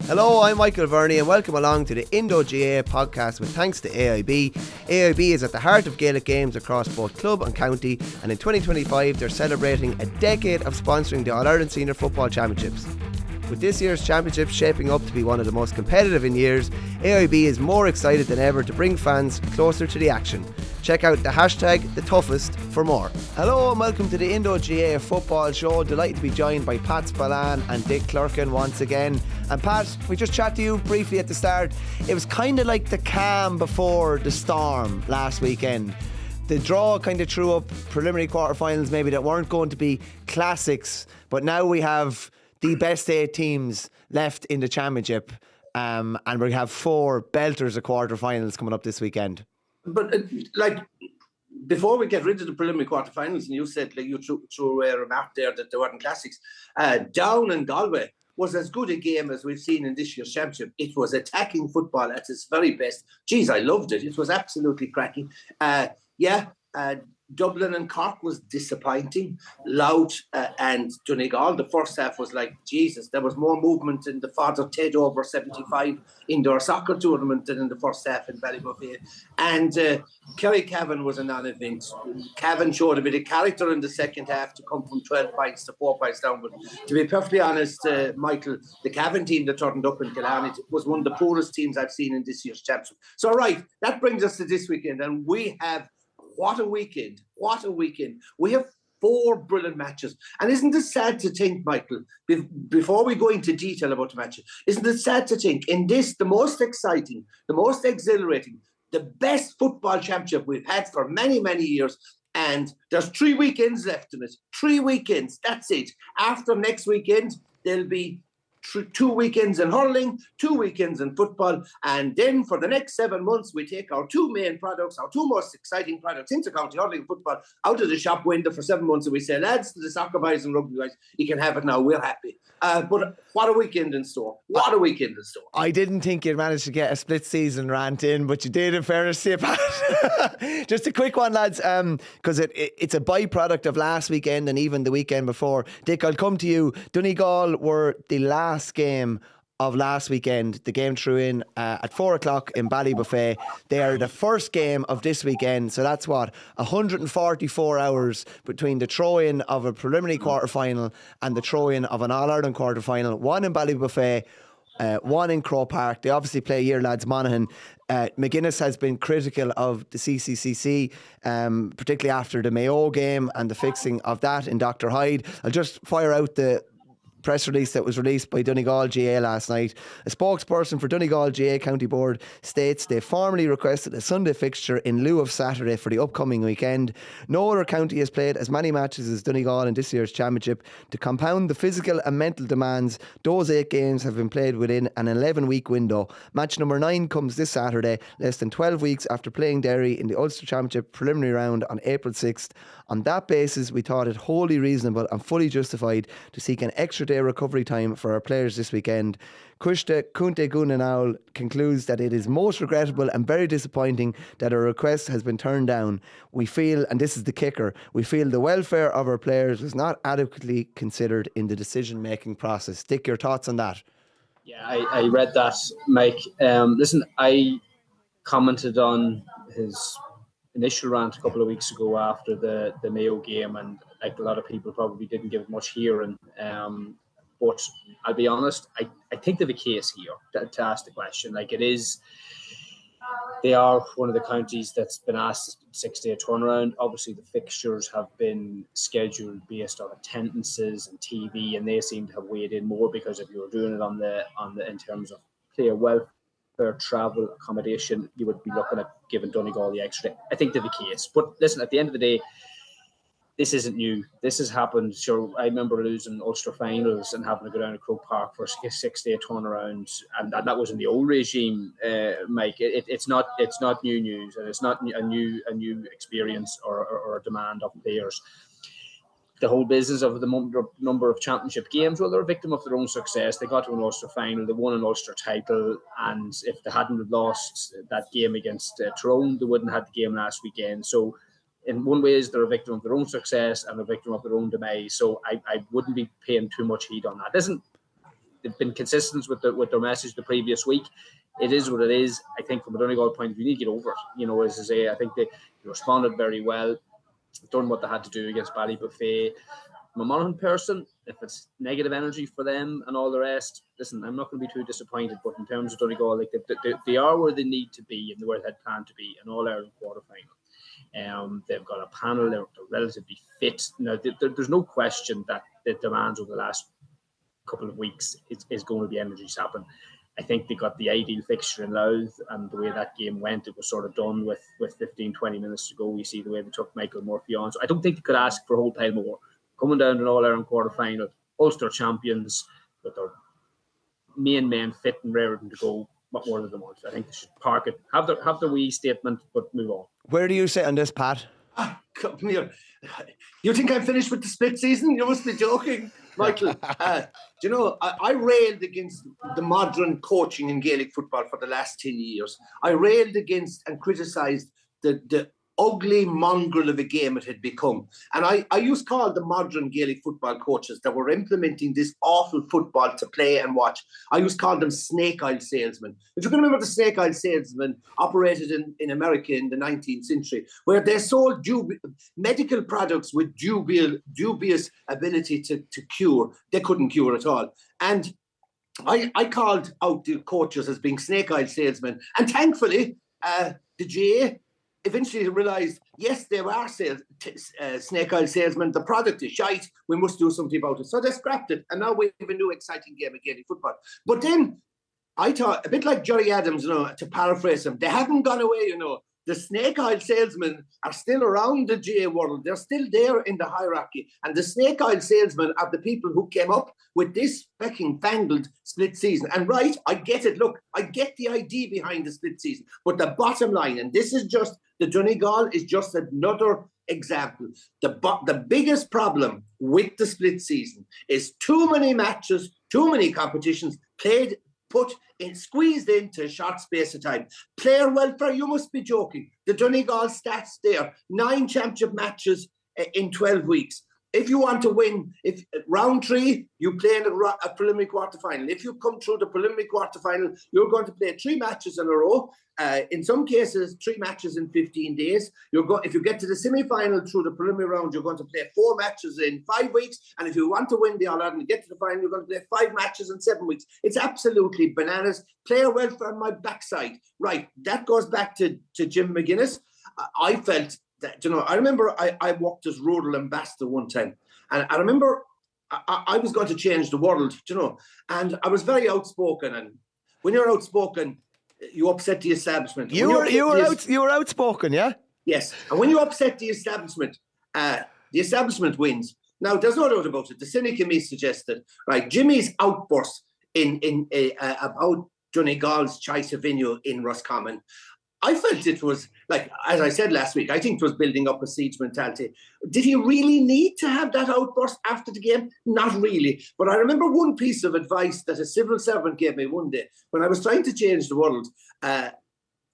Hello, I'm Michael Verney and welcome along to the Indo GAA Podcast with thanks to AIB. AIB is at the heart of Gaelic games across both club and county, and in 2025 they're celebrating a decade of sponsoring the All-Ireland Senior Football Championships. With this year's championship shaping up to be one of the most competitive in years, AIB is more excited than ever to bring fans closer to the action. Check out the hashtag #TheToughest for more. Hello and welcome to the Indo GAA Football Show. Delighted to be joined by Pat Spillane and Dick Clerkin once again. And Pat, we just chat to you briefly at the start. It was kind of like the calm before the storm last weekend. The draw kind of threw up preliminary quarterfinals maybe that weren't going to be classics, but now we have the best 8 teams left in the championship, and we have 4 belters of quarterfinals coming up this weekend. But before we get rid of the preliminary quarterfinals, and you said you threw a remark there that there weren't classics, Down and Galway was as good a game as we've seen in this year's championship. It was attacking football at its very best. Geez, I loved it. It was absolutely cracking. Dublin and Cork was disappointing. Louth and Donegal, the first half was like, Jesus, there was more movement in the Father Ted over 75 indoor soccer tournament than in the first half in Ballybuffet. And Kerry Cavan was a non-event. Cavan showed a bit of character in the second half to come from 12 points to 4 points down. But to be perfectly honest, Michael, the Cavan team that turned up in Killarney was one of the poorest teams I've seen in this year's championship. So, right, that brings us to this weekend, and we have What a weekend. What a weekend. We have 4 brilliant matches. And isn't it sad to think, Michael, before we go into detail about the matches, isn't it sad to think in this, the most exciting, the most exhilarating, the best football championship we've had for many, many years, and there's 3 weekends left in it. 3 weekends, that's it. After next weekend, there'll be 2 weekends in hurling, 2 weekends in football, and then for the next 7 months we take our 2 main products, our 2 most exciting products, inter-county hurling and football, out of the shop window for 7 months, and we say, lads, to the soccer boys and rugby guys, you can have it now, we're happy. But what a weekend in store. What a weekend in store. I didn't think you'd manage to get a split season rant in, but you did, in fairness to you, Pat. Just a quick one, lads, because it's a byproduct of last weekend and even the weekend before. Dick, I'll come to you. Donegal were the last game of last weekend. The game threw in at 4 o'clock in Ballybuffet. They are the first game of this weekend, so that's 144 hours between the throw-in of a preliminary quarter-final and the throw-in of an All-Ireland quarter-final. 1 in Ballybuffet, 1 in Croke Park. They obviously play year lads Monaghan. McGuinness has been critical of the CCCC, particularly after the Mayo game and the fixing of that in Dr. Hyde. I'll just fire out the press release that was released by Donegal GAA last night. A spokesperson for Donegal GAA County Board states they formally requested a Sunday fixture in lieu of Saturday for the upcoming weekend. No other county has played as many matches as Donegal in this year's championship. To compound the physical and mental demands, those 8 games have been played within an 11-week window. Match number 9 comes this Saturday, less than 12 weeks after playing Derry in the Ulster Championship preliminary round on April 6th. On that basis, we thought it wholly reasonable and fully justified to seek an extra day recovery time for our players this weekend. Cuiste Kunte Gunanaul concludes that it is most regrettable and very disappointing that our request has been turned down. We feel, and this is the kicker, we feel the welfare of our players was not adequately considered in the decision-making process. Dick, your thoughts on that? Yeah, I read that, Mike. Listen, I commented on his initial rant a couple of weeks ago after the Mayo game, and like a lot of people probably didn't give much hearing. But I'll be honest, I think they have a case here to ask the question. Like, it is, they are one of the counties that's been asked 6-day turnaround. Obviously, the fixtures have been scheduled based on attendances and TV, and they seem to have weighed in more, because if you were doing it on the in terms of player welfare, travel, accommodation, you would be looking at giving Donegal the extra. I think they have a case. But listen, at the end of the day, this isn't new. This has happened. Sure, I remember losing Ulster finals and having to go down to Croke Park for a 6-day turnaround, and that was in the old regime, Mike. It's not new news, and it's not a new experience or a demand of players. The whole business of the number of championship games, well, they're a victim of their own success. They got to an Ulster final, they won an Ulster title, and if they hadn't lost that game against Tyrone, they wouldn't have had the game last weekend. So in one way, they're a victim of their own success and a victim of their own demise. So I wouldn't be paying too much heed on that. Listen, they've been consistent with their message the previous week. It is what it is. I think from a Donegal point of view, you need to get over it. As I say, I think they responded very well, done what they had to do against Ballybuffet. I'm a Monaghan person. If it's negative energy for them and all the rest, listen, I'm not going to be too disappointed. But in terms of Donegal, like they are where they need to be and where they had planned to be, an All-Ireland quarterfinal. They've got a panel. They're relatively fit. Now, there's no question that the demands over the last couple of weeks is going to be energy sapping. I think they got the ideal fixture in Louth, and the way that game went, it was sort of done with 15, 20 minutes to go. You see the way they took Michael Murphy on. So I don't think they could ask for a whole pile more. Coming down to an All-Ireland quarter-final, Ulster champions, with their main men fit and raring to go. What more do they want? I think they should park it, have their wee statement, but move on. Where do you sit on this, Pat? Come here. You think I'm finished with the split season? You must be joking, Michael. I railed against the modern coaching in Gaelic football for the last 10 years. I railed against and criticised the ugly mongrel of a game it had become. And I used to call the modern Gaelic football coaches that were implementing this awful football to play and watch, I used to call them snake oil salesmen. If you can remember, the snake oil salesmen operated in America in the 19th century, where they sold medical products with dubious ability to cure. They couldn't cure at all. And I called out the coaches as being snake oil salesmen. And thankfully, the GAA eventually realised, yes, they were snake oil salesmen. The product is shite. We must do something about it. So they scrapped it. And now we have a new exciting game of Gaelic football. But then I thought, a bit like Jerry Adams, to paraphrase him, they haven't gone away, The snake oil salesmen are still around the GAA world. They're still there in the hierarchy. And the snake oil salesmen are the people who came up with this fucking fangled split season. And right, I get it. Look, I get the idea behind the split season. But the bottom line, and this is just, the Donegal is just another example. The biggest problem with the split season is too many matches, too many competitions squeezed into a short space of time. Player welfare, you must be joking. The Donegal stats there, 9 championship matches in 12 weeks. If you want to win, if round 3, you play in a preliminary quarterfinal. If you come through the preliminary quarterfinal, you're going to play 3 matches in a row. In some cases, 3 matches in 15 days. If you get to the semi-final through the preliminary round, you're going to play 4 matches in 5 weeks. And if you want to win the All-Ireland and get to the final, you're going to play 5 matches in 7 weeks. It's absolutely bananas. Player welfare on my backside. Right, that goes back to Jim McGuinness. I felt that, I remember I worked as rural ambassador one time. And I remember I was going to change the world, and I was very outspoken. And when you're outspoken, you upset the establishment. You were outspoken, yeah? Yes. And when you upset the establishment wins. Now, there's no doubt about it. The cynic in me suggested, right, Jimmy's outburst about Donegal's choice of venue in Roscommon, I felt it was, like, as I said last week, I think it was building up a siege mentality. Did he really need to have that outburst after the game? Not really. But I remember one piece of advice that a civil servant gave me one day when I was trying to change the world.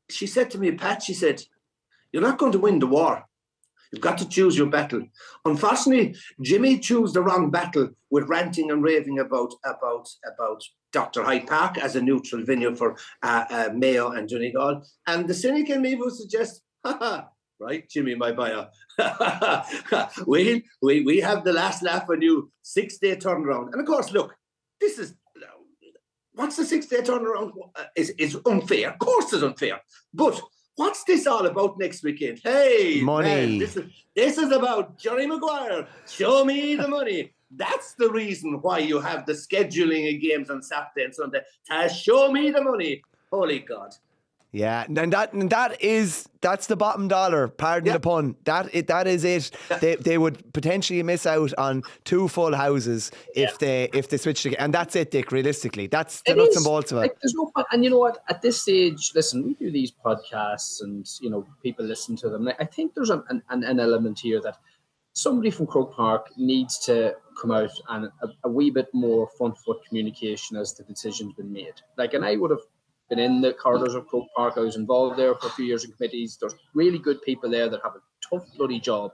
She said to me, Pat, she said, you're not going to win the war. You've got to choose your battle. Unfortunately, Jimmy chose the wrong battle with ranting and raving about Dr. Hyde Park as a neutral venue for Mayo and Donegal. And the cynic in me would suggest, right, Jimmy, my bio. we have the last laugh on you, 6-day turnaround. And of course, look, this is, what's the 6-day turnaround? Is unfair. Of course it's unfair. But what's this all about next weekend? Hey, money. Man, this is about Johnny Maguire. Show me the money. That's the reason why you have the scheduling of games on Saturday and Sunday. Show me the money. Holy God. Yeah, and that's the bottom dollar. Pardon the pun. That is it. They would potentially miss out on 2 full houses if they switched again, and that's it, Dick. Realistically, that's the nuts and bolts of it. Like, there's no, and you know what? At this stage, listen, we do these podcasts, and people listen to them. I think there's an element here that somebody from Croke Park needs to come out and a wee bit more front foot communication as the decision's been made. Like, and I would have been in the corridors of Croke Park. I was involved there for a few years in committees. There's really good people there that have a tough bloody job.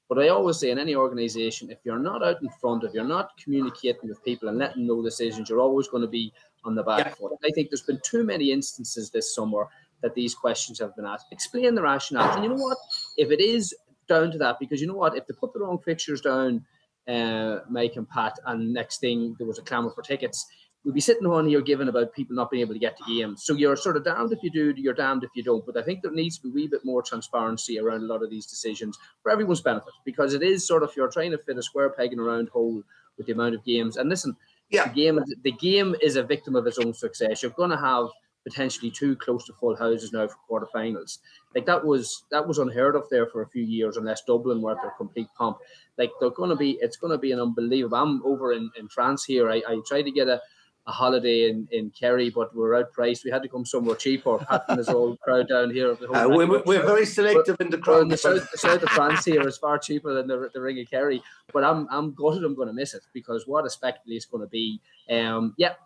But I always say in any organisation, if you're not out in front, if you're not communicating with people and letting them know decisions, you're always going to be on the back foot. I think there's been too many instances this summer that these questions have been asked. Explain the rationale. And you know what? If it is down to that, because you know what? If they put the wrong fixtures down, Mike and Pat, and next thing there was a clamour for tickets, we'll be sitting on here giving about people not being able to get to games. So you're sort of damned if you do, you're damned if you don't. But I think there needs to be a wee bit more transparency around a lot of these decisions for everyone's benefit, because it is sort of, you're trying to fit a square peg in a round hole with the amount of games. And listen, the game is a victim of its own success. You're going to have potentially 2 close to full houses now for quarterfinals. Like that was unheard of there for a few years, unless Dublin were at their complete pomp. Like it's going to be an unbelievable. I'm over in France here. I tried to get a holiday in Kerry, but we're outpriced. We had to come somewhere cheaper. Pat and his old crowd down here. We're very selective in the crowd. The south of France here is far cheaper than the ring of Kerry. But I'm gutted I'm going to miss it, because what a spectacle it's going to be.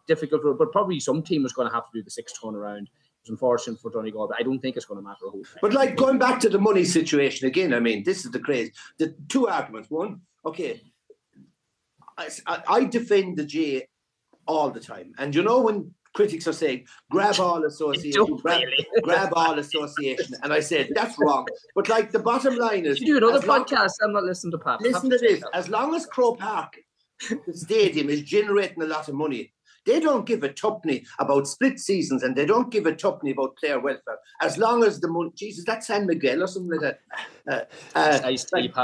Difficult, but probably some team is going to have to do the 6 turnaround. It's unfortunate for Donegal, but I don't think it's going to matter a whole thing. But like going back to the money situation again, I mean, this is the craze. The 2 arguments. One, okay, I defend the GAA all the time, and you know when critics are saying grab all association, grab all association, and I said that's wrong. But like the bottom line is, you do another podcast. I'm not listening to Pat. Listen to this: as long as Croke Park, the stadium, is generating a lot of money, they don't give a tuppenny about split seasons, and they don't give a tuppenny about player welfare. As long as the money, Jesus, that's San Miguel or something like that.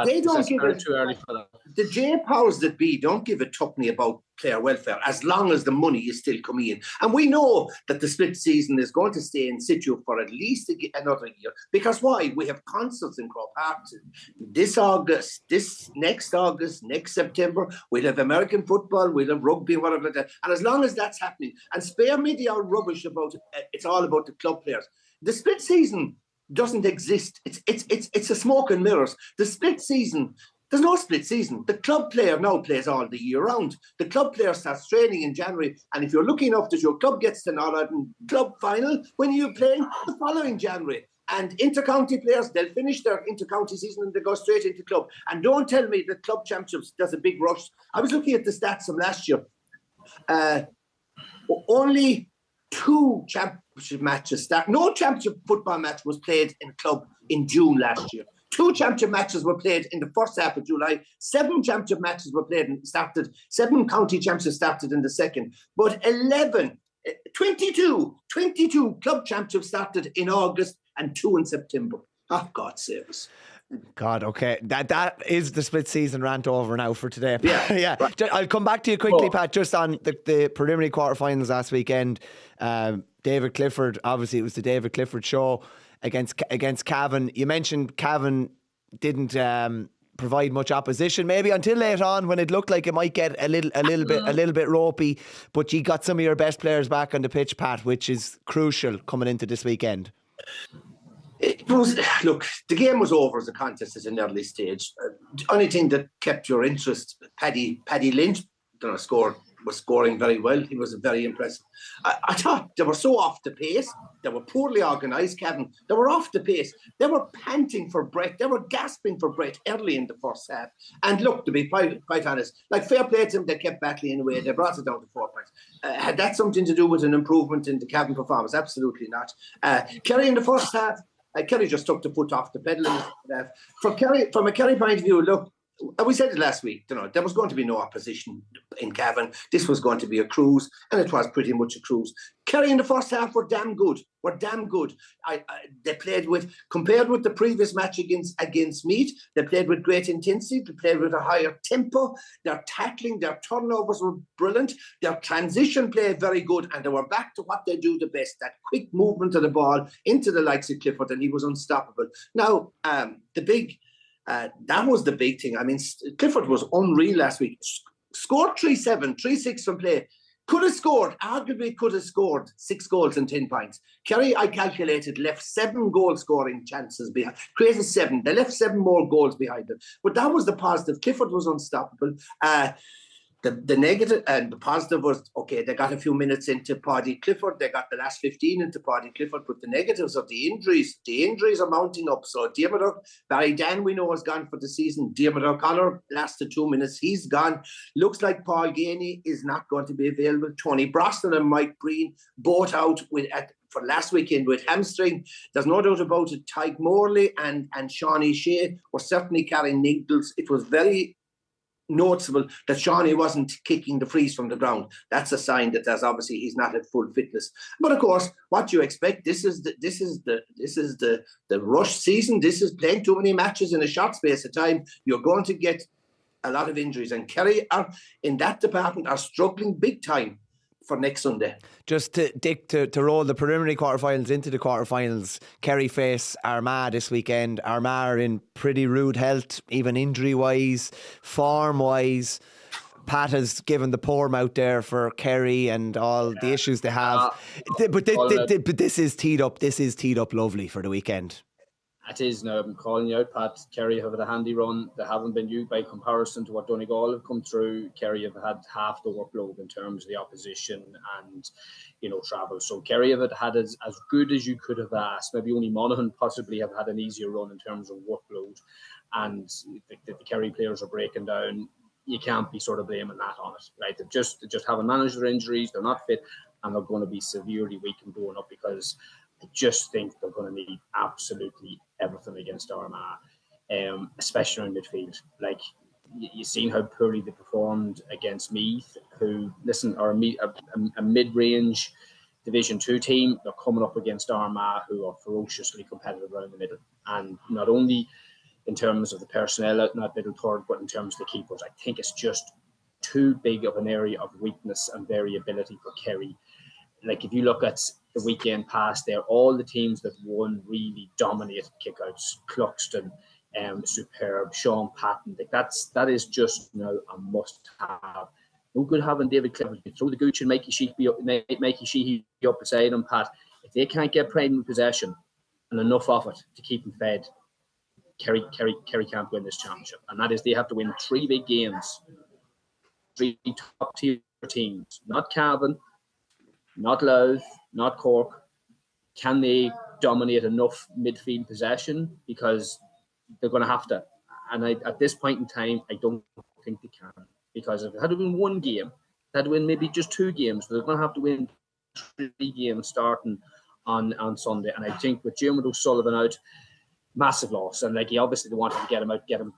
They don't give it. Too early for that. The GAA powers that be don't give a tuppenny about player welfare, as long as the money is still coming in. And we know that the split season is going to stay in situ for at least another year. Because why? We have concerts in Croke Park this August, this next August, next September. We'll have American football, we'll have rugby, whatever like that. And as long as that's happening, and spare me the old rubbish about it's all about the club players. The split season doesn't exist. It's a smoke and mirrors. The split season, there's no split season. The club player now plays all the year round. The club player starts training in January, and if you're lucky enough that your club gets to an All-Ireland club final, when you're playing the following January. And inter-county players, they'll finish their inter-county season and they go straight into club. And don't tell me that club championships, there's a big rush. I was looking at the stats from last year. Only 2 championship matches no championship football match was played in club in June last year. 2 championship matches were played in the first half of July. 7 championship matches were played and started. 7 county championships started in the second. But 22 club championships started in August and 2 in September. Oh, God save us. God, okay. That is the split season rant over now for today. Yeah. Right. I'll come back to you quickly, Pat, just on the preliminary quarterfinals last weekend. David Clifford, obviously it was the David Clifford show against Cavan. You mentioned Cavan didn't provide much opposition, maybe until late on when it looked like it might get a little bit ropey. But you got some of your best players back on the pitch, Pat, which is crucial coming into this weekend. It was, look, the game was over as a contest at an early stage. The only thing that kept your interest, Paddy Lynch, was scoring very well. He was very impressive. I thought they were so off the pace. They were poorly organised, Kevin. They were off the pace. They were panting for breath. They were gasping for breath early in the first half. And look, to be quite honest, like fair play to them, they kept battling away. They brought it down to 4 points. Had that something to do with an improvement in the Cavan performance? Absolutely not. Kerry in the first half, Kerry just took the foot off the pedal in the second half. From a Kerry point of view, look, we said it last week, there was going to be no opposition in Cavan. This was going to be a cruise, and it was pretty much a cruise. Kerry in the first half were damn good. They played with, compared with the previous match against Meath, they played with great intensity. They played with a higher tempo. Their tackling, their turnovers were brilliant. Their transition play very good, and they were back to what they do the best, that quick movement of the ball into the likes of Clifford, and he was unstoppable. Now, that was the big thing. I mean, Clifford was unreal last week. Scored 3-7, 3-6 from play. Arguably could have scored 6 goals and 10 points. Kerry, I calculated, left 7 goal-scoring chances behind. Created 7. They left 7 more goals behind them. But that was the positive. Clifford was unstoppable. The negative and the positive was, okay, they got a few minutes into Paddy Clifford. They got the last 15 into Paddy Clifford, but the negatives are the injuries. The injuries are mounting up. So Barry Dan, we know, has gone for the season. Diarmuid O'Connor lasted 2 minutes. He's gone. Looks like Paul Ganey is not going to be available. Tony Brosnan and Mike Breen both out for last weekend with hamstring. There's no doubt about it. Tyke Morley and Shawnee Shea were certainly carrying needles. It was very noticeable that Shawnee wasn't kicking the frees from the ground. That's a sign that there's obviously he's not at full fitness. But of course, what do you expect? This is the rush season. This is playing too many matches in a short space of time. You're going to get a lot of injuries, and Kerry are in that department are struggling big time for next Sunday. Just to roll the preliminary quarterfinals into the quarterfinals, Kerry face Armagh this weekend. Armagh are in pretty rude health, even injury-wise, form-wise. Pat has given the poor out there for Kerry and all the issues they have. But this is teed up. This is teed up lovely for the weekend. It is now. I'm calling you out, Pat. Kerry have had a handy run. They haven't been used by comparison to what Donegal have come through. Kerry have had half the workload in terms of the opposition and, travel. So Kerry have had as good as you could have asked. Maybe only Monaghan possibly have had an easier run in terms of workload. And the Kerry players are breaking down. You can't be sort of blaming that on it, right? They just haven't managed their injuries. They're not fit, and they're going to be severely weak and going up because I just think they're going to need absolutely everything against Armagh, especially in midfield. Like, you've seen how poorly they performed against Meath, who, are a mid-range Division 2 team. They're coming up against Armagh, who are ferociously competitive around the middle. And not only in terms of the personnel out in that middle third, but in terms of the keepers. I think it's just too big of an area of weakness and variability for Kerry. Like, if you look at the weekend past there, all the teams that won really dominated kickouts. Cluxton, superb. Sean Patton. Like, that is just a must-have. No good having David Clifford. You throw the gooch and Mikey Sheehy up beside him, Pat. If they can't get primary possession and enough of it to keep them fed, Kerry can't win this championship. And that is, they have to win 3 big games. 3 top-tier teams. Not Cavan, not Louth, not Cork. Can they dominate enough midfield possession? Because they're going to have to. And at this point in time, I don't think they can. Because if they had to win 1 game, they had to win maybe just 2 games. They're going to have to win 3 games starting on Sunday. And I think with Diarmuid O'Sullivan out, massive loss. And like, he obviously wanted to get him out, get him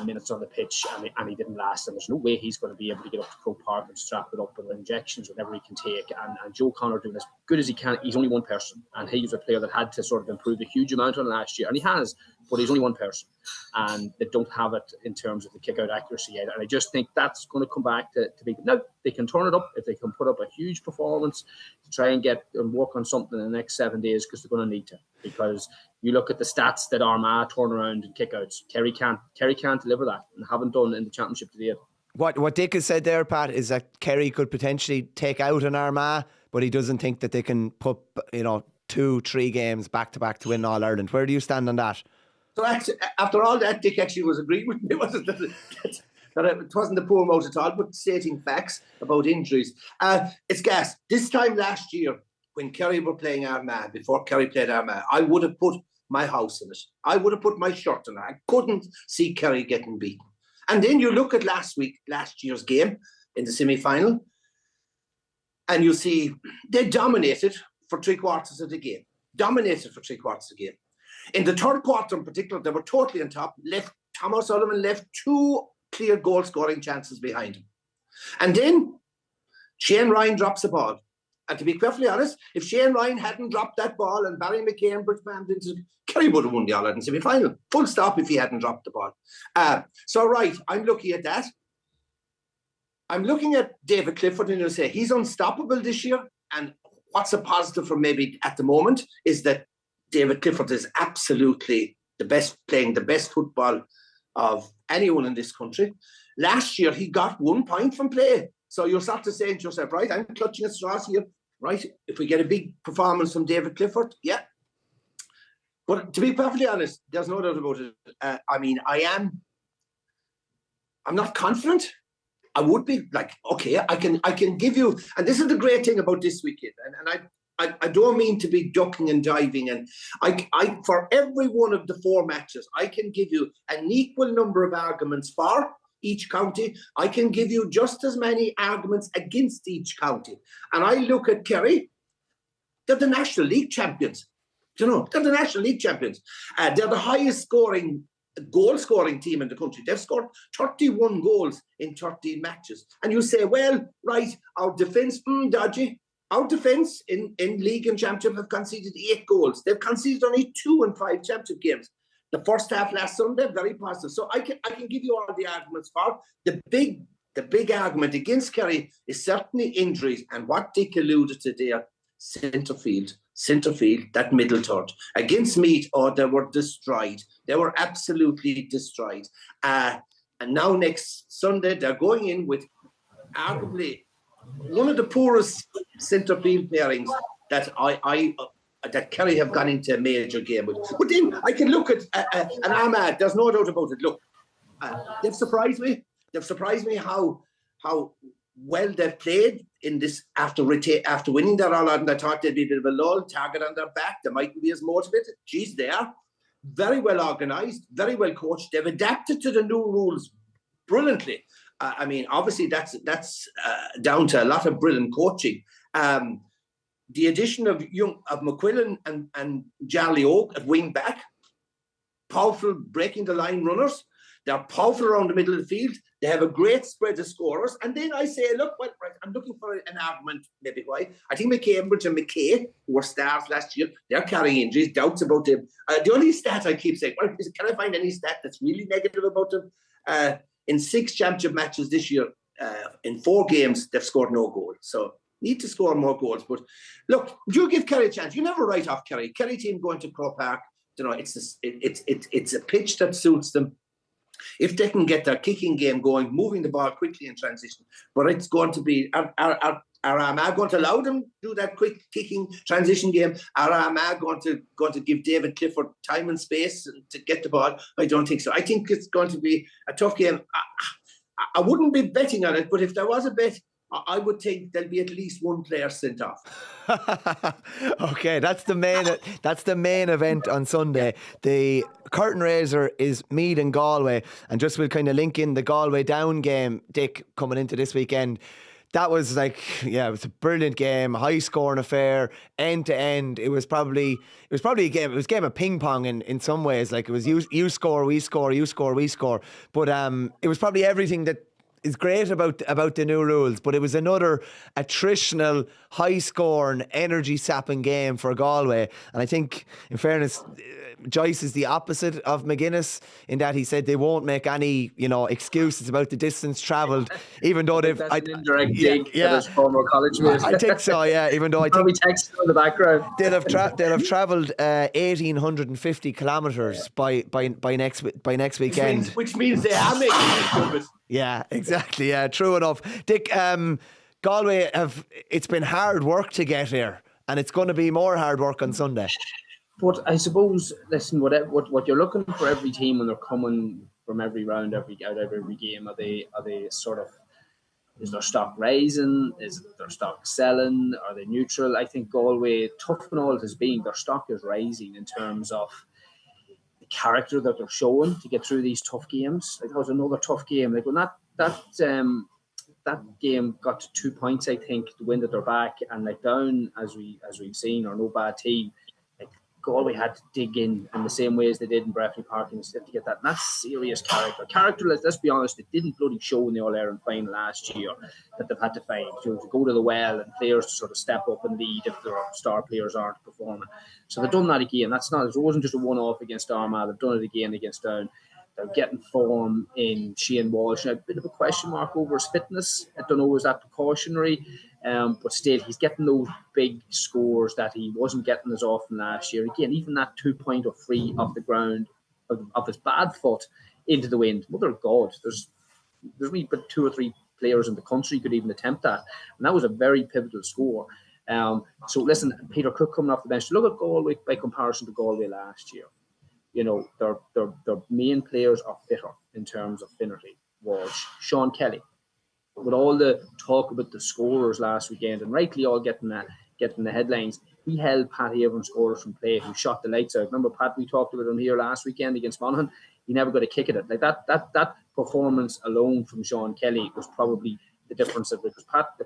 minutes on the pitch, and he didn't last. And there's no way he's going to be able to get up to Croke Park and strap it up with injections, whatever he can take. And Joe Connor doing as good as he can. He's only one person, and he was a player that had to sort of improve a huge amount on last year, and he has. But he's only one person, and they don't have it in terms of the kick-out accuracy yet. And I just think that's going to come back to be. No, they can turn it up if they can put up a huge performance to try and get and work on something in the next 7 days, because they're going to need to. Because you look at the stats that Armagh turn around in kick-outs, Kerry can't deliver that, and haven't done in the championship to date. What Dick has said there, Pat, is that Kerry could potentially take out an Armagh, but he doesn't think that they can put 2-3 games back to back to win All Ireland. Where do you stand on that? So actually, after all that, Dick actually was agreeing with me, wasn't that it wasn't the poor mouth at all, but stating facts about injuries. It's gas. This time last year, when Kerry were playing Armagh, before Kerry played Armagh, I would have put my house in it. I would have put my shirt in it. I couldn't see Kerry getting beaten. And then you look at last year's game in the semi-final, and you see they dominated for 3/4 of the game. In the third quarter in particular, they were totally on top. Thomas Sullivan left 2 clear goal-scoring chances behind him. And then Shane Ryan drops the ball. And to be perfectly honest, if Shane Ryan hadn't dropped that ball and Barry McKay and Bridge Band into Kerry would have won the All-Ireland semi-final. Full stop if he hadn't dropped the ball. I'm looking at that. I'm looking at David Clifford, and you'll say he's unstoppable this year. And what's a positive for maybe at the moment is that David Clifford is absolutely playing the best football of anyone in this country. Last year, he got 1 point from play. So you'll start to say to yourself, right, I'm clutching at straws here, right? If we get a big performance from David Clifford, yeah. But to be perfectly honest, there's no doubt about it. I'm not confident. I would be like, okay, I can give you, and this is the great thing about this weekend, and I don't mean to be ducking and diving, and I for every one of the 4 matches, I can give you an equal number of arguments for each county. I can give you just as many arguments against each county. And I look at Kerry, they're the National League champions. You know, they're the National League champions. They're the highest goal scoring team in the country. They've scored 31 goals in 13 matches. And you say, well, right, our defence, dodgy. Our defence in league and championship have conceded 8 goals. They've conceded only 2 in 5 championship games. The first half last Sunday, very positive. So I can give you all the arguments for. The big argument against Kerry is certainly injuries. And what Dick alluded to there, centre field, that middle third. Against Meath, they were destroyed. They were absolutely destroyed. And now next Sunday, they're going in with arguably one of the poorest centre field pairings that that Kerry have gone into a major game with. But then I can look at an Armagh. There's no doubt about it. Look, they've surprised me. They've surprised me how well they've played in this after winning their all out. And I thought they'd be a bit of a lull, target on their back. They mightn't be as motivated. Geez, they are very well organised, very well coached. They've adapted to the new rules brilliantly. I mean, obviously that's down to a lot of brilliant coaching. The addition of McQuillan and Jarley Oak at wing back, powerful breaking the line runners. They're powerful around the middle of the field. They have a great spread of scorers. And then I say, look, well, right, I'm looking for an argument, maybe why. I think McCambridge and McKay, who were stars last year, they're carrying injuries, doubts about them. The only stat I keep saying, well, can I find any stat that's really negative about them? In 6 championship matches this year, in 4 games, they've scored no goal. So need to score more goals. But look, you give Kerry a chance. You never write off Kerry. Kerry team going to Croke Park, you know, it's a pitch that suits them. If they can get their kicking game going, moving the ball quickly in transition, but it's going to be, are Armagh going to allow them to do that quick kicking transition game? Are Armagh going to give David Clifford time and space to get the ball? I don't think so. I think it's going to be a tough game. I wouldn't be betting on it, but if there was a bet, I would think there'll be at least 1 player sent off. Okay, that's the main event on Sunday. The curtain raiser is Meath and Galway, and just we'll kind of link in the Galway down game, Dick, coming into this weekend. That was it was a brilliant game, high scoring affair, end to end. It was probably a game. It was a game of ping pong in some ways. Like it was you score, we score, you score, we score. But it was probably everything that is great about the new rules, but it was another attritional, high-scoring, energy-sapping game for Galway. And I think, in fairness, Joyce is the opposite of McGuinness in that he said they won't make any, excuses about the distance travelled, even though they've... That's an indirect dig at his former college mate. I think so, yeah, even though I think... Probably text in the background. They'll have travelled 1,850 kilometres by next weekend. Which means they are making use of it. Yeah, exactly. Yeah, true enough. Dick, Galway it's been hard work to get here, and it's going to be more hard work on Sunday. But I suppose, listen, what you're looking for every team when they're coming from every round, every game, are they sort of, is their stock rising? Is their stock selling? Are they neutral? I think Galway, tough and all it has been, their stock is rising in terms of the character that they're showing to get through these tough games. Like, that was another tough game. Like when that game got to 2 points, I think, the wind at their back, and like down as we've seen, are no bad team. Like Galway had to dig in the same way as they did in Breffni Park instead to get that. And that's serious character. Let's be honest, it didn't bloody show in the All-Ireland final last year that they've had to find to go to the well and players to sort of step up and lead if their star players aren't performing. So they've done that again. It wasn't just a one-off against Armagh. They've done it again against Down. They're getting form in Shane Walsh. Now, a bit of a question mark over his fitness. I don't know, is that precautionary? But still, he's getting those big scores that he wasn't getting as often last year. Again, even that 2 point or free off the ground of his bad foot into the wind. Mother of God, there's really but 2 or 3 players in the country could even attempt that. And that was a very pivotal score. So listen, Peter Cook coming off the bench. Look at Galway by comparison to Galway last year. Their main players are fitter in terms of Finnerty, Walsh, Sean Kelly. with all the talk about the scorers last weekend, and rightly all getting the headlines, he held Paddy Evans scorers from play who shot the lights out. Remember, Pat, we talked about him here last weekend against Monaghan. He never got a kick at it. Like that performance alone from Sean Kelly was probably the difference of it, because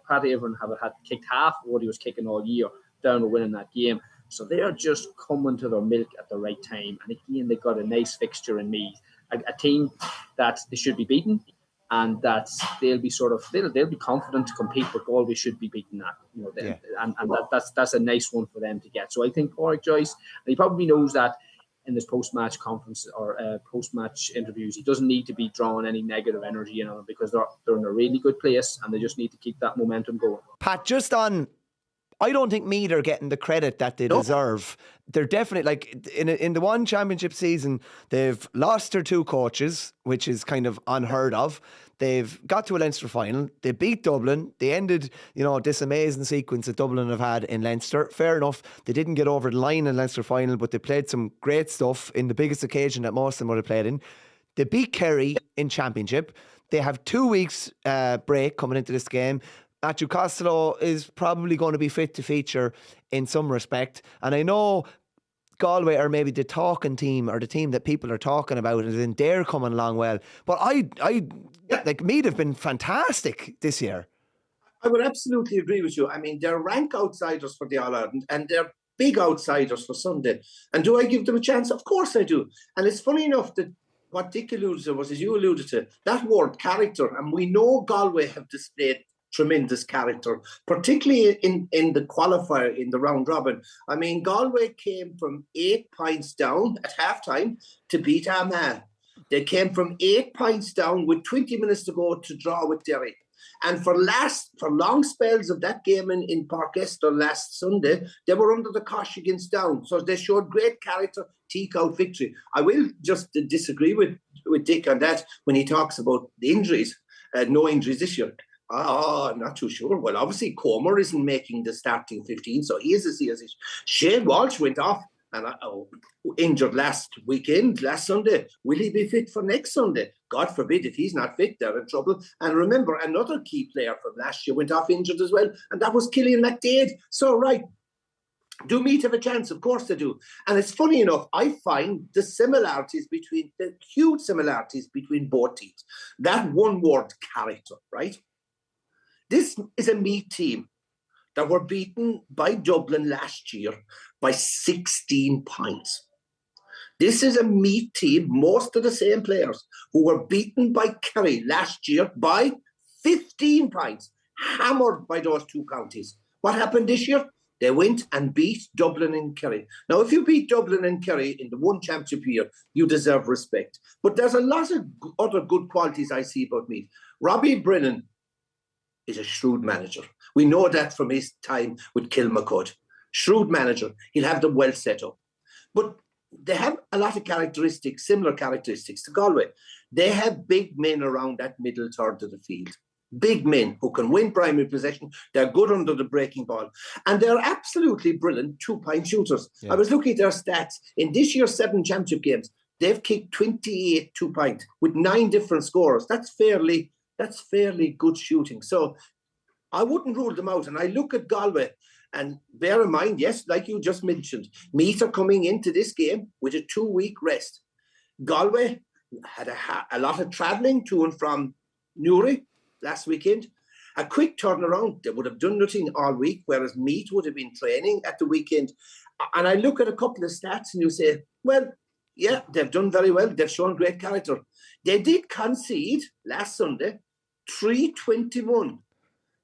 Paddy Evans had kicked half of what he was kicking all year down to winning that game. So they are just coming to their milk at the right time. And again, they got a nice fixture in Meath, a team that they should be beaten, and that they'll be confident to compete, but Galway should be beaten that. That's a nice one for them to get. So I think Pádraig Joyce, and he probably knows that in this post-match conference or post-match interviews, he doesn't need to be drawing any negative energy, because they're in a really good place and they just need to keep that momentum going. Pat, just on, I don't think Meath are getting the credit that they deserve. They're definitely, like, in the one championship season, they've lost their 2 coaches, which is kind of unheard of. They've got to a Leinster final. They beat Dublin. They ended, this amazing sequence that Dublin have had in Leinster. Fair enough. They didn't get over the line in Leinster final, but they played some great stuff in the biggest occasion that most of them would have played in. They beat Kerry in championship. They have 2 weeks break coming into this game. Matthew Costello is probably going to be fit to feature in some respect. And I know Galway are maybe the talking team, or the team that people are talking about, and then they're coming along well. But Meath have been fantastic this year. I would absolutely agree with you. I mean, they're rank outsiders for the All-Ireland, and they're big outsiders for Sunday. And do I give them a chance? Of course I do. And it's funny enough that what Dick alluded to was, as you alluded to, that word character. And we know Galway have displayed tremendous character, particularly in the qualifier in the round robin. I mean, Galway came from 8 points down at halftime to beat Armagh. They came from 8 points down with 20 minutes to go to draw with Derry. And for long spells of that game in Park Esther last Sunday, they were under the cosh against Down. So they showed great character, teak out victory. I will just disagree with Dick on that when he talks about the injuries. No injuries this year. I'm not too sure. Well, obviously, Comer isn't making the starting 15, so he is as he is. Shane Walsh went off and injured last Sunday. Will he be fit for next Sunday? God forbid, if he's not fit, they're in trouble. And remember, another key player from last year went off injured as well, and that was Cillian McDade. So, right, do Meath have a chance? Of course they do. And it's funny enough, I find the huge similarities between both teams. That one word, character, right? This is a Meath team that were beaten by Dublin last year by 16 points. This is a Meath team, most of the same players, who were beaten by Kerry last year by 15 points, hammered by those 2 counties. What happened this year? They went and beat Dublin and Kerry. Now, if you beat Dublin and Kerry in the one championship year, you deserve respect. But there's a lot of other good qualities I see about Meath. Robbie Brennan is a shrewd manager. We know that from his time with Kilmacud. Shrewd manager. He'll have them well set up. But they have a lot of characteristics, similar characteristics to Galway. They have big men around that middle third of the field. Big men who can win primary possession. They're good under the breaking ball. And they're absolutely brilliant 2-point shooters. Yeah. I was looking at their stats. In this year's 7 championship games, they've kicked 28 2-point with 9 different scorers. That's fairly good shooting. So I wouldn't rule them out. And I look at Galway, and bear in mind, yes, like you just mentioned, Meath are coming into this game with a 2-week rest. Galway had a lot of travelling to and from Newry last weekend. A quick turnaround. They would have done nothing all week, whereas Meath would have been training at the weekend. And I look at a couple of stats and you say, well, yeah, they've done very well. They've shown great character. They did concede last Sunday 3-21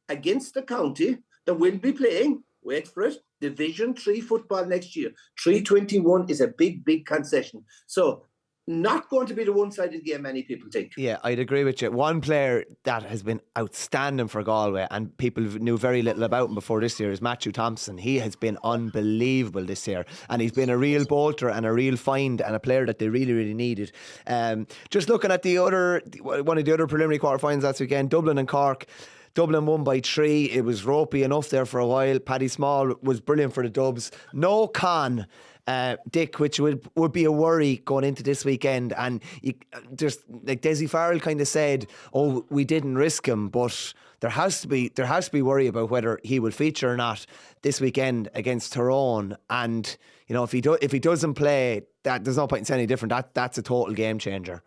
against the county that will be playing, wait for it, Division 3 football next year. 3-21 is a big, big concession. So not going to be the one-sided game many people think. Yeah, I'd agree with you. One player that has been outstanding for Galway, and people knew very little about him before this year, is Matthew Thompson. He has been unbelievable this year, and he's been a real bolter and a real find, and a player that they really, really needed. Just looking at one of the other preliminary quarterfinals last weekend, Dublin and Cork. Dublin won by 3. It was ropey enough there for a while. Paddy Small was brilliant for the Dubs. No con. Dick, which would be a worry going into this weekend. And just like Desi Farrell kind of said, oh, we didn't risk him, but there has to be worry about whether he will feature or not this weekend against Tyrone. And you know, if he doesn't play, that there's no point in saying any different. That's a total game changer.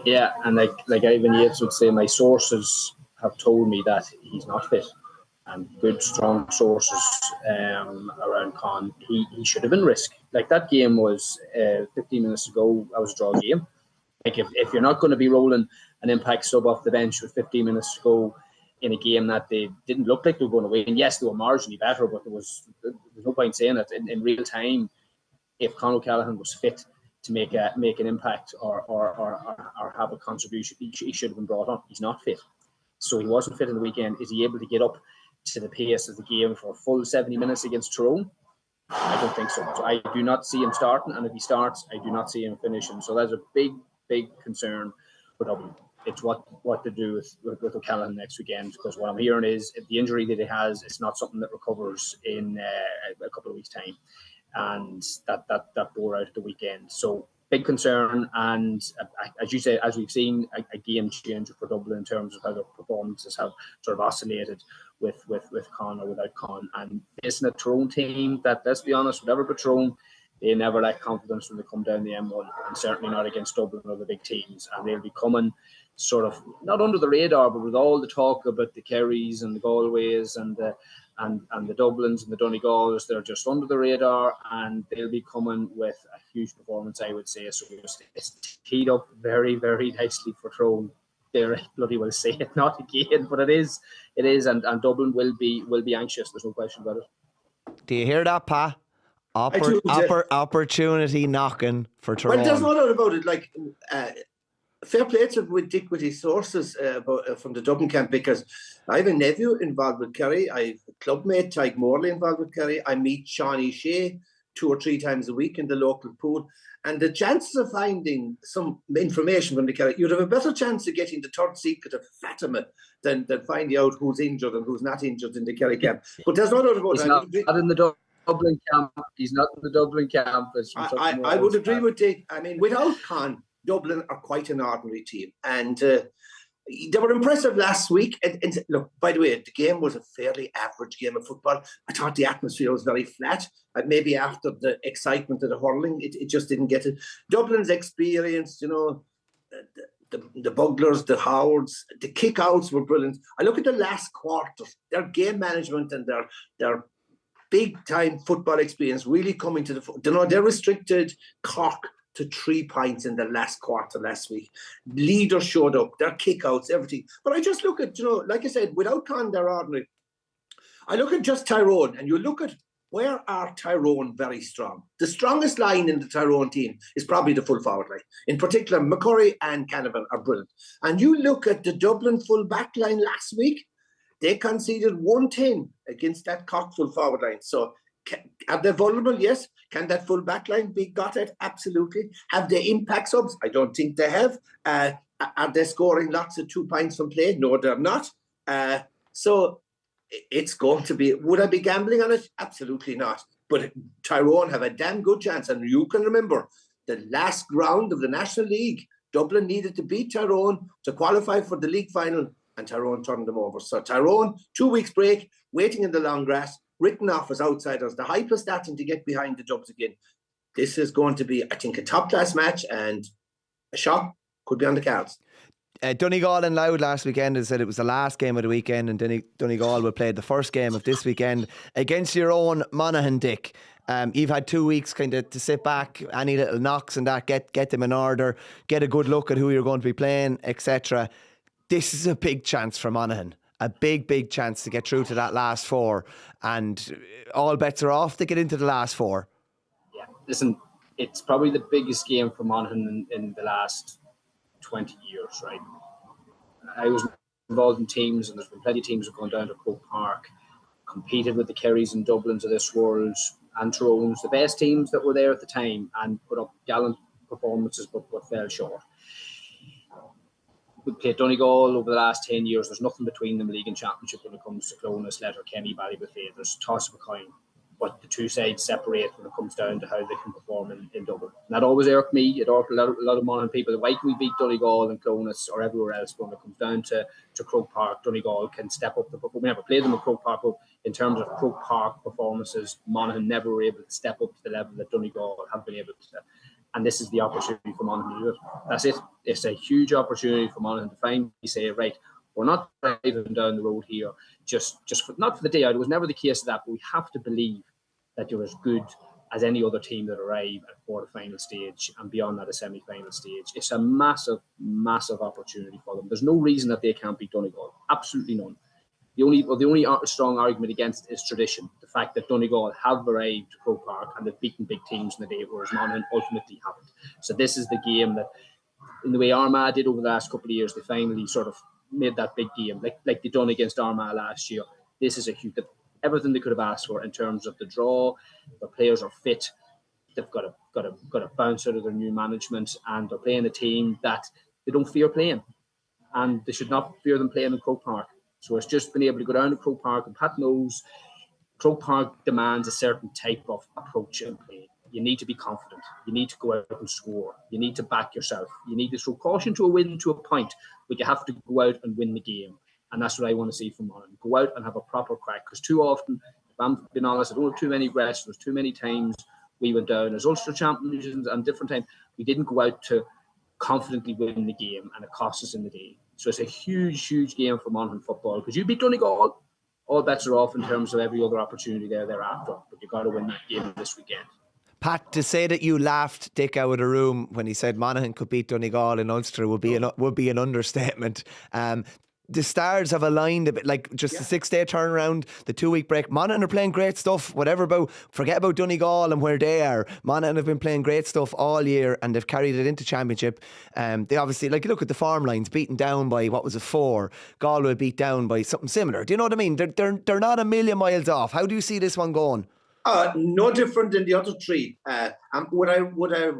Yeah, and like Ivan Yates would say, my sources have told me that he's not fit. And good, strong sources around Con. He should have been risked. Like, that game was 15 minutes ago, that was a draw game. Like, if you're not going to be rolling an impact sub off the bench with 15 minutes to go in a game that they didn't look like they were going to win, yes, they were marginally better, but there's no point saying it. In real time, if Con O'Callaghan was fit to make an impact or have a contribution, he should have been brought on. He's not fit. So he wasn't fit in the weekend. Is he able to get up to the pace of the game for a full 70 minutes against Tyrone? I don't think so. So I do not see him starting, and if he starts, I do not see him finishing. So that's a big concern for Dublin. It's what to do with O'Callaghan next weekend, because what I'm hearing is if the injury that he has, it's not something that recovers in a couple of weeks' time, and that bore out at the weekend. So big concern, and as you say, as we've seen, a game changer for Dublin in terms of how their performances have sort of oscillated with Con or without Con. And facing a Tyrone team that, let's be honest, whatever but Tyrone, they never lack confidence when they come down the M1, and certainly not against Dublin or the big teams. And they'll be coming sort of not under the radar, but with all the talk about the Kerrys and the Galways and the Dublins and the Donegals, they're just under the radar, and they'll be coming with a huge performance, I would say. So it's teed up very, very nicely for Tyrone. There, bloody well say it, not again, but it is, and Dublin will be anxious. There's no question about it. Do you hear that, Pa? Opportunity knocking for Tyrone. Well, there's no doubt about it. Like, fair play to with Dick with his sources from the Dublin camp, because I have a nephew involved with Kerry. I have a clubmate, Tyke Morley, involved with Kerry. I meet Shawnee Shea 2 or 3 times a week in the local pool. And the chances of finding some information from the Kerry, you'd have a better chance of getting the third secret of Fatima than finding out who's injured and who's not injured in the Kerry camp. But there's no doubt about it. He's not in the Dublin camp. He's not in the Dublin camp. I would agree with Dick. I mean, without Con, Dublin are quite an ordinary team. And they were impressive last week. And look, by the way, the game was a fairly average game of football. I thought the atmosphere was very flat. Maybe after the excitement of the hurling, it just didn't get it. Dublin's experience, you know, the Buglers, the Howards, the kick-outs were brilliant. I look at the last quarter, their game management and their big-time football experience really coming to the... You know, they restricted Cork to 3 points in the last quarter last week. Leaders showed up, their kick-outs, everything. But I just look at, you know, like I said, without Con, they're ordinary. I look at just Tyrone, and you look at where are Tyrone very strong. The strongest line in the Tyrone team is probably the full forward line. In particular, McCurry and Canavan are brilliant. And you look at the Dublin full back line last week, they conceded 110 against that Cork full forward line. So are they vulnerable? Yes. Can that full back line be got at? Absolutely. Have they impact subs? I don't think they have. Are they scoring lots of 2 points from play? No, they're not. So it's going to be... Would I be gambling on it? Absolutely not. But Tyrone have a damn good chance. And you can remember the last round of the National League, Dublin needed to beat Tyrone to qualify for the league final, and Tyrone turned them over. So Tyrone, 2 weeks break, waiting in the long grass, written off as outsiders. The hype is starting to get behind the Dubs again. This is going to be, I think, a top-class match, and a shock could be on the cards. Donegal and Louth last weekend and said it was the last game of the weekend, and Donegal will play the first game of this weekend against your own Monaghan, Dick. You've had 2 weeks kind of to sit back, any little knocks and that, get them in order, get a good look at who you're going to be playing, etc. This is a big chance for Monaghan. A big chance to get through to that last 4, and all bets are off to get into the last 4. Yeah, listen, it's probably the biggest game for Monaghan in the last 20 years, right? I was involved in teams, and there's been plenty of teams that have gone down to Croke Park, competed with the Kerrys and Dublins of this world, and Tyrone's, the best teams that were there at the time, and put up gallant performances but fell short. we played Donegal over the last 10 years. There's nothing between them, league and championship, when it comes to Clonus, Letterkenny, Ballybuffet. There's a toss of a coin. But the two sides separate when it comes down to how they can perform in Dublin. And that always irked me. It irked a lot of Monaghan people. Why can we beat Donegal and Clonus or everywhere else? But when it comes down to Croke Park, Donegal can step up. We never played them at Croke Park, but in terms of Croke Park performances, Monaghan never were able to step up to the level that Donegal have been able to. And this is the opportunity for Monaghan to do it. That's it. It's a huge opportunity for Monaghan to finally say, right, we're not driving down the road here not for the day out. It was never the case of that, but we have to believe that you're as good as any other team that arrive at quarter-final stage and beyond that a semi-final stage. It's a massive, massive opportunity for them. There's no reason that they can't beat Donegal. Absolutely none. The only strong argument against is tradition. The fact that Donegal have arrived to Croke Park and they've beaten big teams in the day, whereas Monaghan ultimately haven't. So this is the game that, in the way Armagh did over the last couple of years, they finally sort of made that big game, like they done against Armagh last year. This is a huge, everything they could have asked for in terms of the draw. The players are fit. They've got a bounce out of their new management, and they're playing a team that they don't fear playing, and they should not fear them playing in Croke Park. So it's just been able to go down to Croke Park, and Pat knows Croke Park demands a certain type of approach and play. You need to be confident. You need to go out and score. You need to back yourself. You need to throw caution to a win to a point, but you have to go out and win the game. And that's what I want to see from Monaghan. Go out and have a proper crack. Because too often, if I'm being honest, I don't have too many regrets. There's too many times we went down as Ulster champions and different times. We didn't go out to confidently win the game, and it cost us in the day. So it's a huge, huge game for Monaghan football. Because you beat Donegal, all bets are off in terms of every other opportunity thereafter. But you've got to win that game this weekend. Pat, to say that you laughed Dick out of the room when he said Monaghan could beat Donegal in Ulster would be an understatement. The stars have aligned a bit, like just the 6-day turnaround, the 2-week break. Monaghan are playing great stuff. Forget about Donegal and where they are. Monaghan have been playing great stuff all year, and they've carried it into championship. They obviously, like, look at the farm lines, beaten down by 4. Galway beat down by something similar. Do you know what I mean? They're not a million miles off. How do you see this one going? No different than the other three. Would I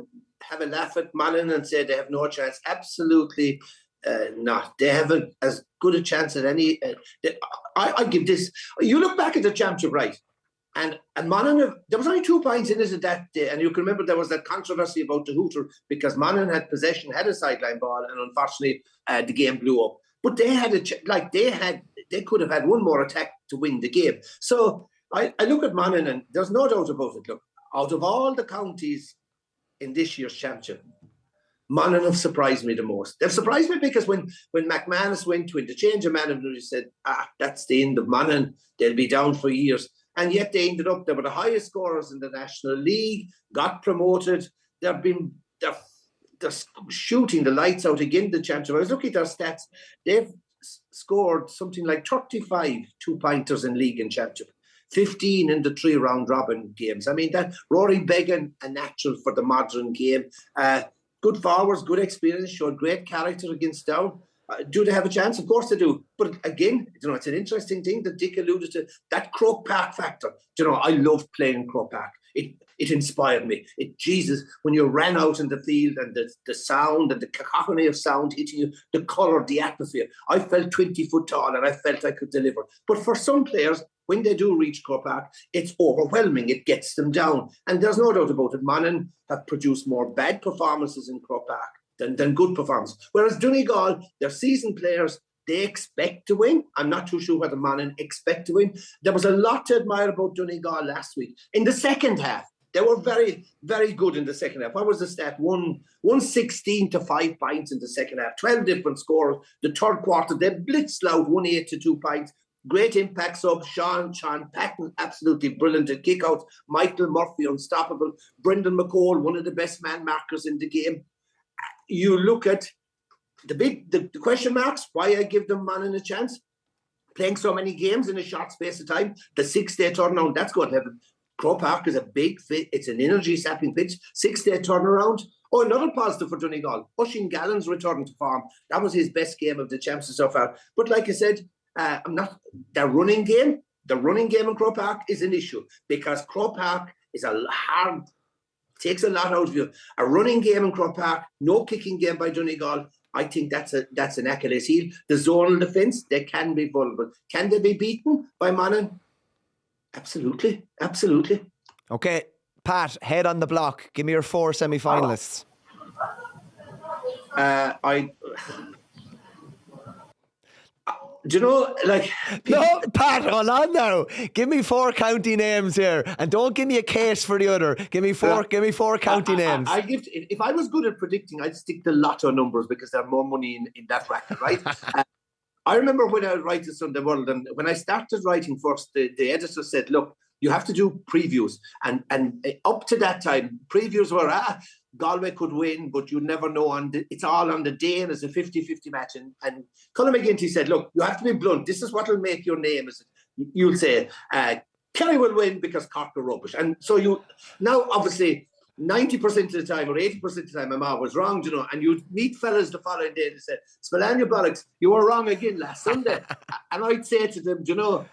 have a laugh at Monaghan and say they have no chance? Absolutely not. They have as good a chance as any. I give this. You look back at the championship, right? And Monaghan, there was only 2 points in it that day, and you can remember there was that controversy about the hooter because Monaghan had possession, had a sideline ball, and unfortunately the game blew up. But they had they could have had one more attack to win the game. So I look at Monaghan, and there's no doubt about it. Look, out of all the counties in this year's championship, Monaghan have surprised me the most. They've surprised me because when McManus went to interchange a manager, he said, that's the end of Monaghan. They'll be down for years. And yet they ended up, they were the highest scorers in the National League, got promoted. They're shooting the lights out again in the championship. I was looking at their stats. They've scored something like 35 2-pointers in league and championship. 15 in the 3 round robin games. I mean, that Rory Beggan, a natural for the modern game. Good forwards, good experience, showed great character against Down. Do they have a chance? Of course they do. But again, it's an interesting thing that Dick alluded to, that Croke Park factor. I loved playing Croke Park. It inspired me. Jesus, when you ran out in the field and the sound and the cacophony of sound hitting you, the colour, the atmosphere, I felt 20 foot tall and I felt I could deliver. But for some players, when they do reach Croke Park, it's overwhelming. It gets them down. And there's no doubt about it. Monaghan have produced more bad performances in Croke Park than good performances. Whereas Donegal, they're seasoned players. They expect to win. I'm not too sure whether Monaghan expect to win. There was a lot to admire about Donegal last week. In the second half, they were very, very good in the second half. What was the stat? 116 to 5 points in the second half. 12 different scores. The third quarter, they blitzed out 1-8 to 2 points. Great impact sub. Sean Patton, absolutely brilliant at kickouts. Michael Murphy, unstoppable. Brendan McCall, one of the best man markers in the game. You look at the question marks, why I give them Monaghan a chance. Playing so many games in a short space of time. The 6-day turnaround, that's good. Croke Park is a big fit. It's an energy-sapping pitch. 6-day turnaround. Oh, another positive for Donegal. Oisin Gallen's return to form. That was his best game of the championship so far. But like I said, their running game in Croke Park is an issue because Croke Park is takes a lot out of you. A running game in Croke Park, no kicking game by Donegal. I think that's an Achilles heel. The zonal defence, they can be vulnerable. Can they be beaten by Monaghan? Absolutely. Okay, Pat, head on the block. Give me your 4 semi-finalists. Do you know, like... No, Pat, hold on now. Give me 4 county names here, and don't give me a case for the other. Give me 4 county names. If I was good at predicting, I'd stick to lotto numbers because there's more money in that bracket, right? I remember when I was writing Sunday World, and when I started writing first, the editor said, look, you have to do previews. And up to that time, previews were, Galway could win, but you never know. It's all on the day, and it's a 50-50 match. And Colin McGinty said, look, you have to be blunt. This is what will make your name. You'll say, Kerry will win because Cork are rubbish. And so now, obviously, 90% of the time or 80% of the time, I was wrong, you know, and you'd meet fellas the following day and say, Spillane, you bollocks, you were wrong again last Sunday. And I'd say to them, you know,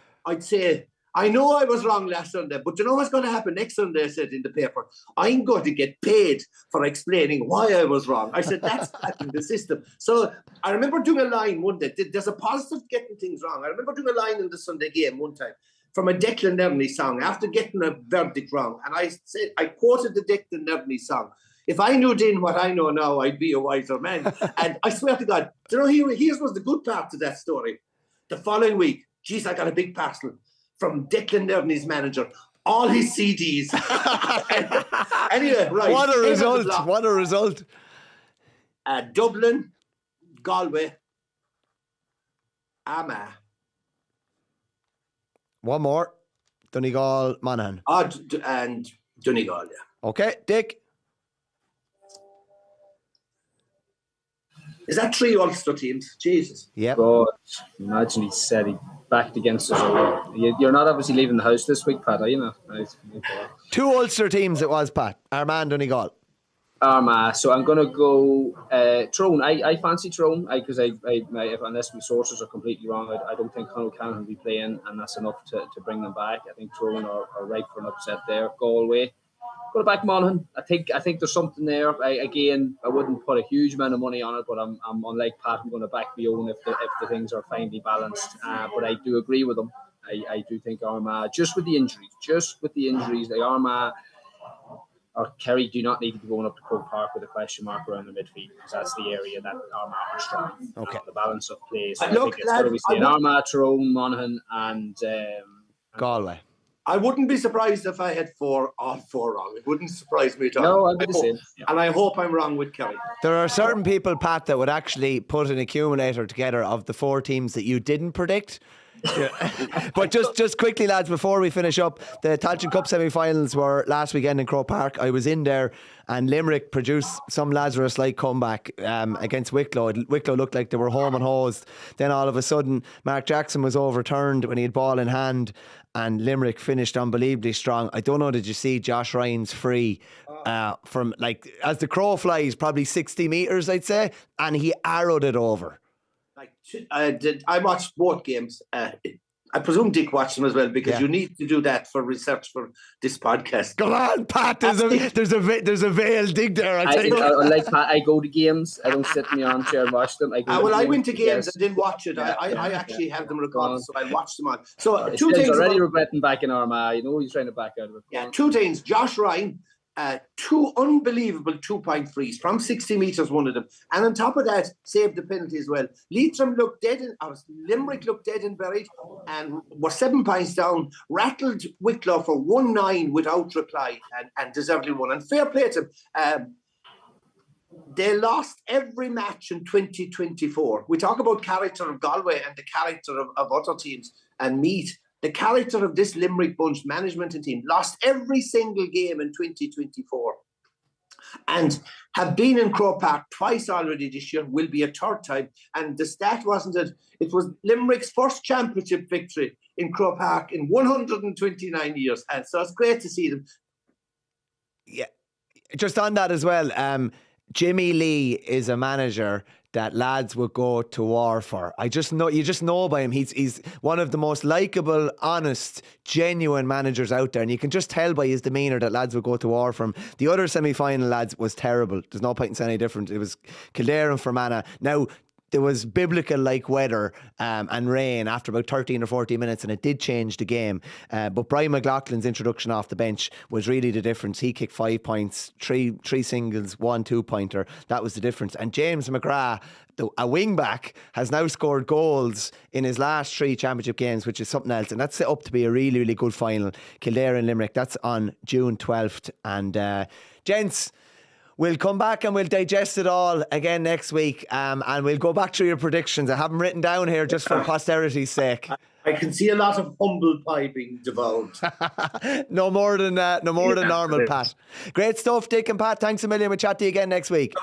I know I was wrong last Sunday, but you know what's going to happen next Sunday, I said in the paper? I'm going to get paid for explaining why I was wrong. I said, that's in the system. So I remember doing a line one day. There's a positive getting things wrong. I remember doing a line in the Sunday game one time from a Declan Nevney song after getting a verdict wrong. And I quoted the Declan Nevney song. If I knew then what I know now, I'd be a wiser man. And I swear to God, you know, here's was the good part to that story. The following week, geez, I got a big parcel from Declan Nevney's manager, all his CDs. Anyway, right. What a result. Dublin, Galway, Armagh. One more. Donegal, Monaghan. And Donegal, yeah. Okay, Dick. Is that 3 Ulster teams? Jesus. Yep. God, imagine he said he backed against us all. You're not obviously leaving the house this week, Pat, are you not? 2 Ulster teams it was, Pat. Armagh and Donegal. Armagh. So I'm going to go Tyrone. I fancy Tyrone because unless my sources are completely wrong, I don't think Conor O'Callaghan will be playing, and that's enough to bring them back. I think Tyrone are ripe for an upset there. Galway. Go back Monaghan. I think there's something there. I wouldn't put a huge amount of money on it, but I'm unlike Pat. I'm going to back my own if the things are finely balanced. But I do agree with them. I do think Armagh, just with the injuries, like Armagh or Kerry do not need to be going up to Croke Park with a question mark around the midfield because that's the area that Armagh are strong. Okay. The balance of play. So I think it's going to be Armagh, Tyrone, Monaghan, and Galway. I wouldn't be surprised if I had 4 wrong. It wouldn't surprise me at all. No, I'd be the same. Yeah. And I hope I'm wrong with Kerry. There are certain people, Pat, that would actually put an accumulator together of the 4 teams that you didn't predict. But just quickly, lads, before we finish up, the Tailteann Cup semi-finals were last weekend in Croke Park. I was in there, and Limerick produced some Lazarus-like comeback against Wicklow. Wicklow looked like they were home and hosed. Then all of a sudden, Mark Jackson was overturned when he had ball in hand, and Limerick finished unbelievably strong. I don't know, did you see Josh Ryan's free from, like, as the crow flies, probably 60 metres, I'd say, and he arrowed it over. I watched both games. I presume Dick watched them as well because you need to do that for research for this podcast. Come on, Pat. There's a veil dig there. Like Pat, I go to games. I don't sit in the armchair and watch them. I went to games and didn't watch it. I actually have them recorded, so I watched them on. So two things. Already regretting back in Armagh. You know he's trying to back out of it. Yeah, 2 things. Josh Ryan. 2 unbelievable 2-point frees from 60 metres, one of them. And on top of that, saved the penalty as well. Limerick looked dead and buried and were 7 points down, rattled Wicklow for 1-9 without reply and deservedly won. And fair play to them. They lost every match in 2024. We talk about character of Galway and the character of other teams and Meath. The character of this Limerick bunch, management and team, lost every single game in 2024 and have been in Croke Park twice already this year, will be a 3rd time. And the stat wasn't it? It was Limerick's first championship victory in Croke Park in 129 years. And so it's great to see them. Yeah, just on that as well, Jimmy Lee is a manager that lads would go to war for. You just know by him. He's one of the most likeable, honest, genuine managers out there, and you can just tell by his demeanour that lads would go to war for him. The other semi-final, lads, was terrible. There's no point in saying any different. It was Kildare and Fermanagh. Now, there was biblical-like weather and rain after about 13 or 14 minutes, and it did change the game. But Brian McLaughlin's introduction off the bench was really the difference. He kicked 5 points, three singles, 1 2-pointer. That was the difference. And James McGrath, a wing-back, has now scored goals in his last 3 championship games, which is something else. And that's set up to be a really, really good final. Kildare and Limerick, that's on June 12th. And gents, we'll come back and we'll digest it all again next week, and we'll go back through your predictions. I have them written down here just for posterity's sake. I can see a lot of humble pie being devoured. No more than normal, Pat. Great stuff, Dick and Pat. Thanks a million. We'll chat to you again next week.